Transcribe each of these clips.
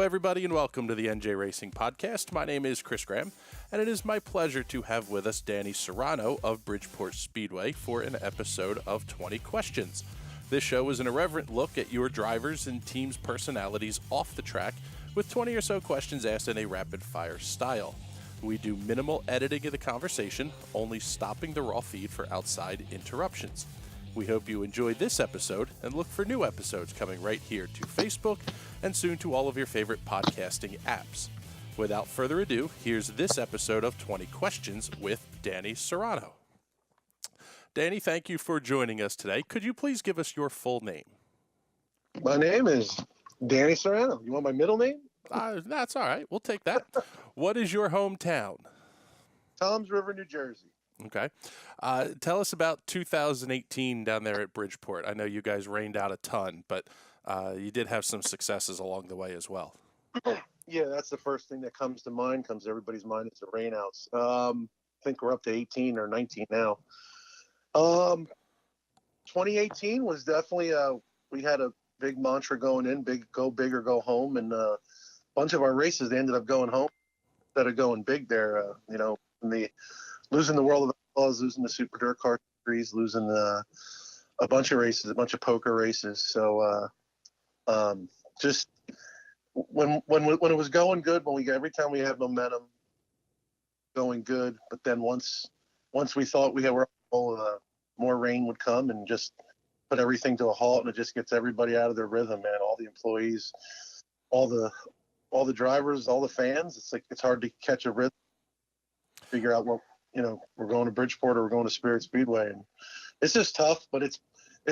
Everybody, and welcome to the NJ Racing Podcast. My name is Chris Graham, and it is my pleasure to have with us Danny Serrano of Bridgeport Speedway for an episode of 20 Questions. This show is an irreverent look at your drivers' and teams' personalities off the track, with 20 or so questions asked in a rapid-fire style. We do minimal editing of the conversation, only stopping the raw feed for outside interruptions. We hope you enjoyed this episode and look for new episodes coming right here to Facebook and soon to all of your favorite podcasting apps. Without further ado, here's this episode of 20 Questions with Danny Serrano. Danny, thank you for joining us today. Could you please give us your full name? My name is Danny Serrano. You want my middle name? That's all right. We'll take that. What is your hometown? Toms River, New Jersey. Okay. Tell us about 2018 down there at Bridgeport. I know you guys rained out a ton, but you did have some successes along the way as well. Yeah, that's the first thing that comes to everybody's mind is the rainouts. I think we're up to 18 or 19 now. 2018 was definitely, we had a big mantra going in, go big or go home. And a bunch of our races, they ended up going home instead of going big there, losing the World of Outlaws, losing the Super Dirt Car Series, losing a bunch of races, a bunch of poker races. So just when it was going good, every time we had momentum going good, but then once we thought we were more rain would come and just put everything to a halt, and it just gets everybody out of their rhythm, man. All the employees, all the drivers, all the fans. It's like it's hard to catch a rhythm, figure out what. We're going to Bridgeport or we're going to Spirit Speedway, and it's just tough. But it's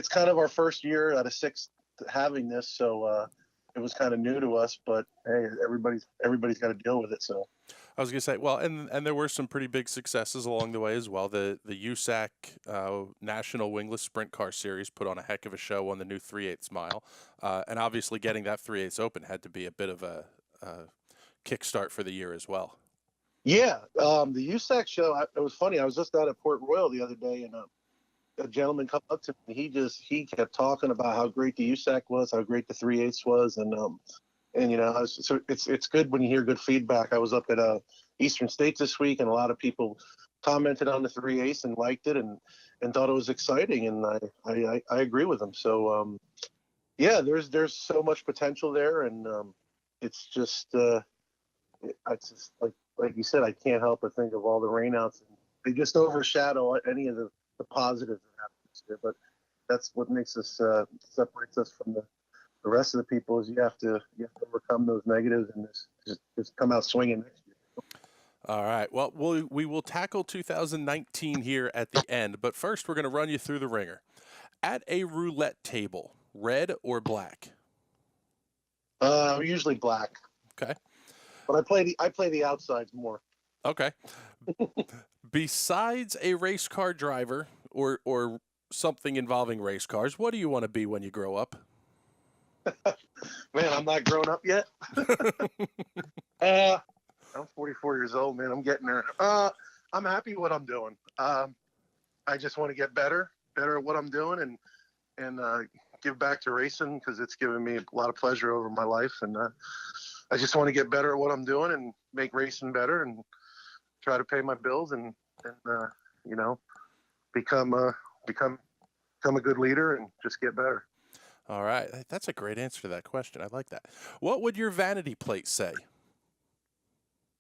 kind of our first year out of 6 having this, so it was kind of new to us. But hey, everybody's got to deal with it. So I was going to say, well, and there were some pretty big successes along the way as well. The USAC National Wingless Sprint Car Series put on a heck of a show on the new 3/8 mile, and obviously getting that 3/8 Open had to be a bit of a kickstart for the year as well. Yeah, the USAC show, it was funny. I was just out at Port Royal the other day, and a gentleman come up to me. He kept talking about how great the USAC was, how great the 3/8 was, and so it's good when you hear good feedback. I was up at Eastern States this week, and a lot of people commented on the 3/8 and liked it and thought it was exciting, and I agree with them. So yeah, there's so much potential there, and it's just like you said, I can't help but think of all the rainouts, and they just overshadow any of the positives that happen this year. But that's what makes us separates us from the rest of the people, is you have to overcome those negatives and just come out swinging next year. All right. Well, we will tackle 2019 here at the end, but first we're going to run you through the ringer. At a roulette table, red or black? Usually black. Okay. But I play the outsides more. Okay. Besides a race car driver or something involving race cars, what do you want to be when you grow up? Man, I'm not grown up yet. I'm 44 years old, man. I'm getting there. I'm happy with what I'm doing. I just want to get better at what I'm doing and give back to racing, because it's given me a lot of pleasure over my life, and I just want to get better at what I'm doing and make racing better and try to pay my bills and become a good leader and just get better. All right. That's a great answer to that question. I like that. What would your vanity plate say?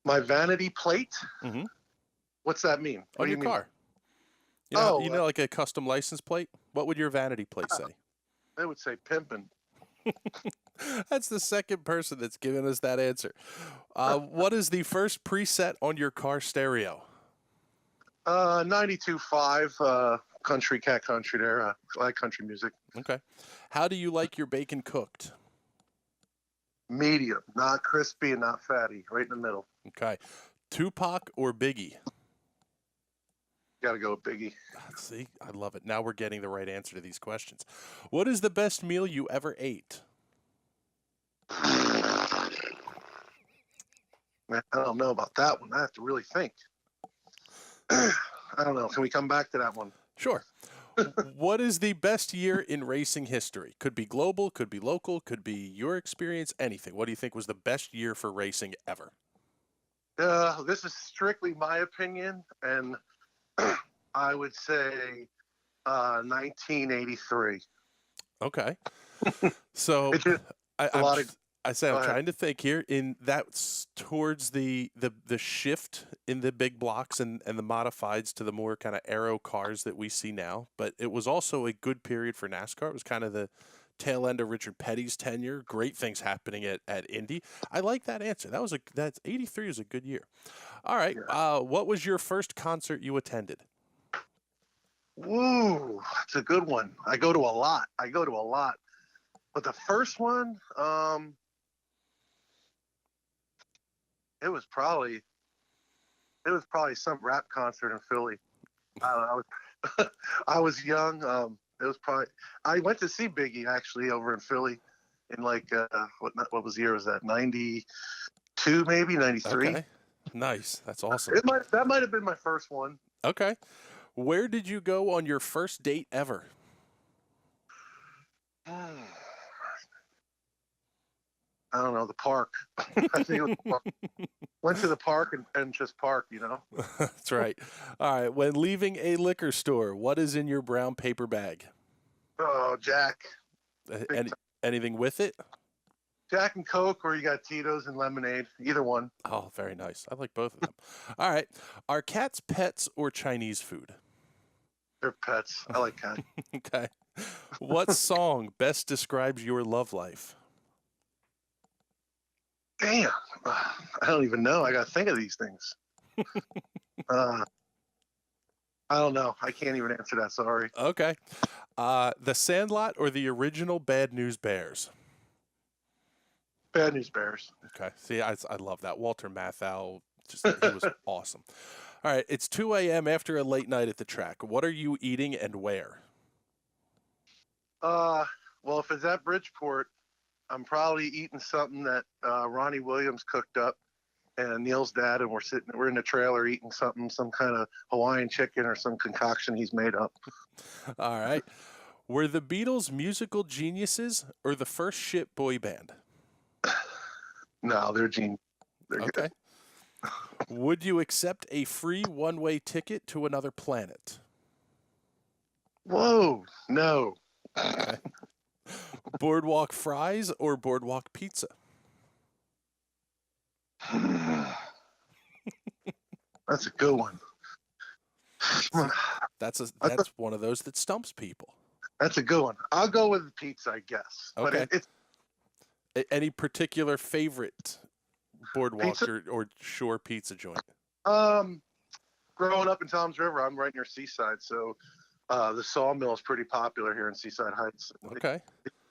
My vanity plate? Mm-hmm. What's that mean? On your car. Like a custom license plate? What would your vanity plate say? It would say pimpin'. That's the second person that's given us that answer. What is the first preset on your car stereo? 92.5 country, cat country there. I like country music. Okay. How do you like your bacon cooked? Medium, not crispy and not fatty, right in the middle. Okay. Tupac or Biggie? Got to go with Biggie. See, I love it. Now we're getting the right answer to these questions. What is the best meal you ever ate? Man, I don't know about that one. I have to really think. I don't know. Can we come back to that one? Sure. What is the best year in racing history? Could be global, could be local, could be your experience, anything. What do you think was the best year for racing ever? This is strictly my opinion, and I would say 1983. Okay. So It's just I, a I'm lot of. I say Go I'm ahead. trying to think here. In that's towards the shift in the big blocks and the modifieds to the more kind of aero cars that we see now. But it was also a good period for NASCAR. It was kind of the tail end of Richard Petty's tenure. Great things happening at Indy. I like that answer. That's 83 is a good year. All right. Yeah. What was your first concert you attended? Woo, it's a good one. I go to a lot. But the first one, it was probably some rap concert in Philly. I don't know. I was young. It was probably I went to see Biggie actually over in Philly in like what was the year was that 92 maybe 93. Okay. Nice. That's awesome. That might have been my first one. Okay. Where did you go on your first date ever? I don't know, the park. I think it was the park. Went to the park and just park. That's right. All right. When leaving a liquor store, what is in your brown paper bag? Oh, Jack. Any, anything with it? Jack and Coke, or you got Tito's and lemonade. Either one. Oh, very nice. I like both of them. All right. Are cats pets or Chinese food? They're pets. I like cats. Okay. What song best describes your love life? Damn. I don't even know. I got to think of these things. I don't know. I can't even answer that. Sorry. Okay. The Sandlot or the original Bad News Bears? Bad News Bears. Okay. See, I love that. Walter Matthau, he was awesome. All right. It's 2 a.m. after a late night at the track. What are you eating and where? Well, if it's at Bridgeport, I'm probably eating something that Ronnie Williams cooked up and Neil's dad, and we're in the trailer eating something, some kind of Hawaiian chicken or some concoction he's made up. All right. Were the Beatles musical geniuses or the first ship boy band? No, they're genius. They're Okay. good. Would you accept a free one-way ticket to another planet? Whoa, no. Okay. Boardwalk fries or boardwalk pizza? That's a good one. That's one of those that stumps people. That's a good one. I'll go with pizza, I guess. Okay. But Any particular favorite boardwalk Pizza? or shore pizza joint? Growing up in Toms River, I'm right near Seaside, so the sawmill is pretty popular here in Seaside Heights. Okay.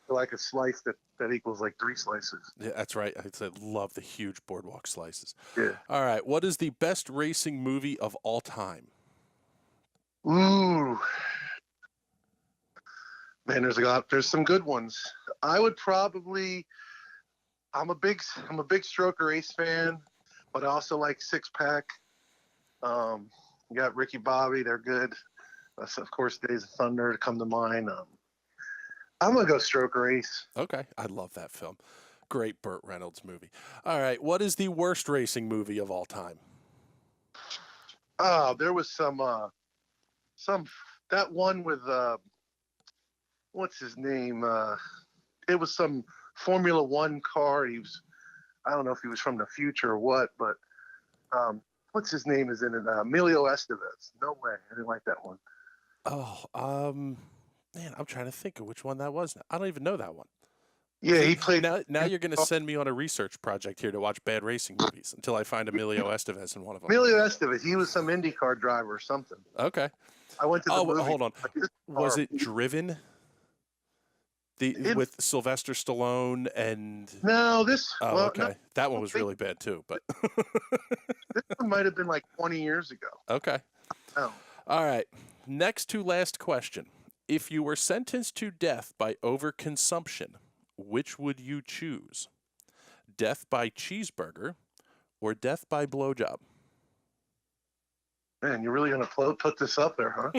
Like a slice that equals like 3 slices. Yeah, that's right. I love the huge boardwalk slices. Yeah. All right. What is the best racing movie of all time? Ooh. Man, there's some good ones. I would probably I'm a big Stroker Race fan, but I also like Six Pack. You got Ricky Bobby, they're good. Of course, Days of Thunder come to mind. I'm gonna go Stroker Race. Okay. I love that film. Great Burt Reynolds movie. All right. What is the worst racing movie of all time? There was some that one with what's his name? It was some Formula One car. I don't know if he was from the future or what, but what's his name is in it? Emilio Estevez. No way, I didn't like that one. Oh, man, I'm trying to think of which one that was. I don't even know that one. Yeah, he played. Now you're going to send me on a research project here to watch bad racing movies until I find Emilio Estevez in one of them. Emilio Estevez. He was some IndyCar driver or something. Okay. I went to the movie. Hold on. Was it Driven? With Sylvester Stallone and no, this. Oh, well, okay. no, that one was really bad too, but this one might have been like 20 years ago. Okay. Oh. All right. Next to last question. If you were sentenced to death by overconsumption, which would you choose? Death by cheeseburger or death by blowjob? Man, you're really going to put this up there, huh?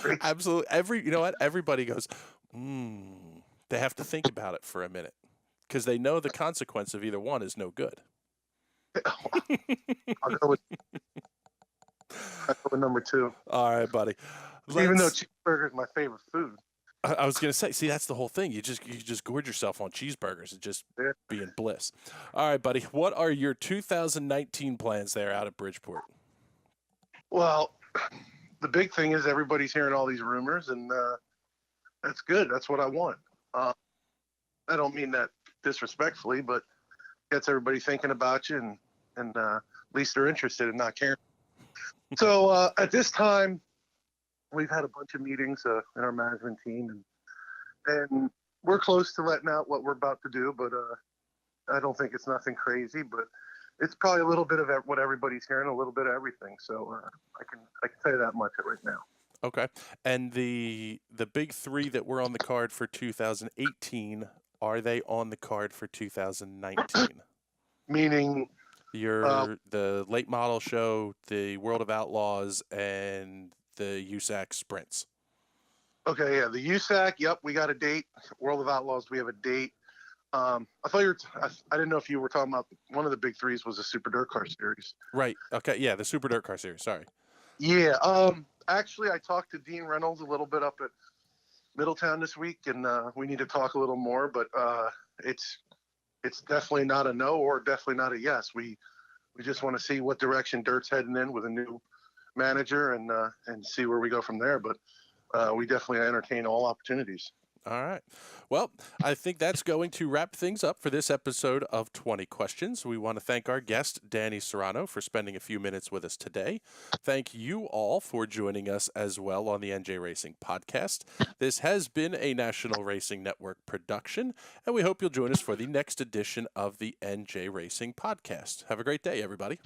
Great. Absolutely. You know what? Everybody goes, they have to think about it for a minute because they know the consequence of either one is no good. I'll go with number 2. All right, buddy. Even though cheeseburger is my favorite food. I was going to say, see, that's the whole thing. You just gorge yourself on cheeseburgers and just be in bliss. All right, buddy. What are your 2019 plans there out at Bridgeport? Well, the big thing is everybody's hearing all these rumors, and that's good. That's what I want. I don't mean that disrespectfully, but gets everybody thinking about you, and at least they're interested and not caring. So at this time, we've had a bunch of meetings in our management team, and we're close to letting out what we're about to do, but I don't think it's nothing crazy, but it's probably a little bit of what everybody's hearing, a little bit of everything. So I can tell you that much right now. Okay. And the big 3 that were on the card for 2018, are they on the card for 2019? Meaning the late model show, the World of Outlaws, and the USAC sprints. Okay, yeah, the USAC. Yep, we got a date. World of Outlaws, we have a date. I thought I didn't know if you were talking about one of the big 3s was the Super Dirt Car Series. Right. Okay. Yeah, the Super Dirt Car Series. Sorry. Yeah. Actually, I talked to Dean Reynolds a little bit up at Middletown this week, and we need to talk a little more. But it's definitely not a no or definitely not a yes. We just want to see what direction Dirt's heading in with a new manager and see where we go from there. But we definitely entertain all opportunities. All right. Well, I think that's going to wrap things up for this episode of 20 Questions. We want to thank our guest, Danny Serrano, for spending a few minutes with us today. Thank you all for joining us as well on the NJ Racing Podcast. This has been a National Racing Network production, and we hope you'll join us for the next edition of the NJ Racing Podcast. Have a great day, everybody.